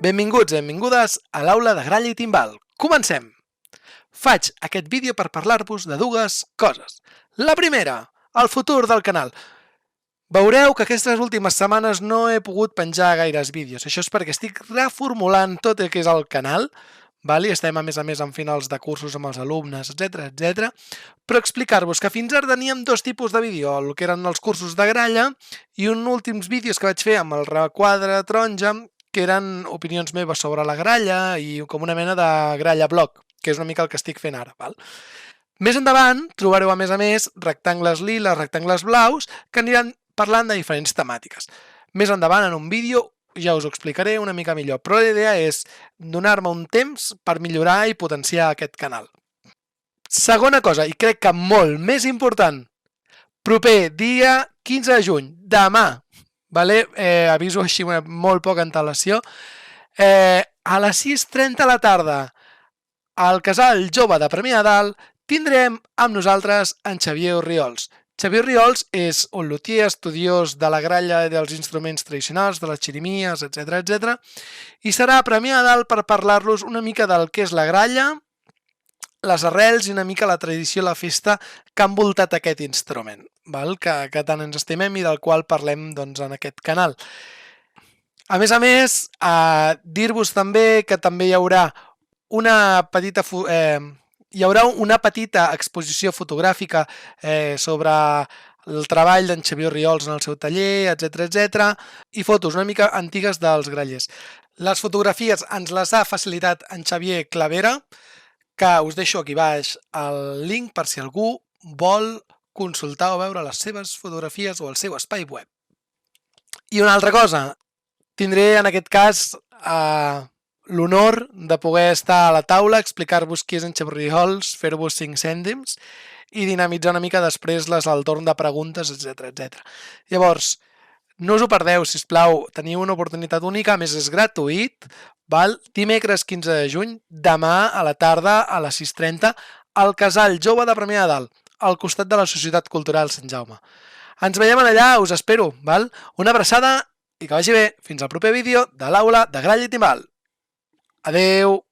Benvinguts i benvingudes a l'aula de gralla i timbal. Comencem! Faig aquest vídeo per parlar-vos de dues coses. La primera, el futur del canal. Veureu que aquestes últimes setmanes no he pogut penjar gaires vídeos. Això és perquè estic reformulant tot el que és el canal. Estem, a més, en finals de cursos amb els alumnes, etc. Però explicar-vos que fins ara teníem dos tipus de vídeo, el que eren els cursos de gralla i uns últims vídeos que vaig fer amb el requadre taronja, que eren opinions meves sobre la gralla i com una mena de gralla blog, que és una mica el que estic fent ara. Més endavant trobareu, a més, rectangles liles, rectangles blaus, que aniran parlant de diferents temàtiques. Més endavant, en un vídeo, ja us ho explicaré una mica millor, però la idea és donar-me un temps per millorar i potenciar aquest canal. Segona cosa, i crec que molt més important, proper dia 15 de juny, demà, aviso així molt poca antelació, a les 6:30 de la tarda, al Casal Jove de Premià de Dalt, tindrem amb nosaltres en Xavier Orriols. Xavier Orriols és un luthier estudiós de la gralla i dels instruments tradicionals, de les xirimies, etc. I serà a Premià de Dalt per parlar-los una mica del que és la gralla, les arrels i una mica la tradició i la festa que ha envoltat aquest instrument, que tant ens estimem i del qual parlem en aquest canal. A més, dir-vos també que també hi haurà una petita exposició fotogràfica sobre el treball d'en Xavier Orriols en el seu taller, etc. I fotos una mica antigues dels grallers. Les fotografies ens les ha facilitat en Xavier Clavera, que us deixo aquí baix el link per si algú vol consultar o veure les seves fotografies o el seu espai web. I una altra cosa, tindré en aquest cas l'honor de poder estar a la taula, explicar-vos qui és en Xavier Orriols, fer-vos 5 cèntims i dinamitzar una mica després el torn de preguntes, etc. Llavors, no us ho perdeu, sisplau, teniu una oportunitat única, a més és gratuït, dimecres 15 de juny, demà a la tarda a les 6:30, al Casal Jove de Premià de Dalt, al costat de la Societat Cultural Sant Jaume. Ens veiem allà, us espero, Una abraçada i que vagi bé. Fins al proper vídeo de l'aula de gralla i timbal. Adeu!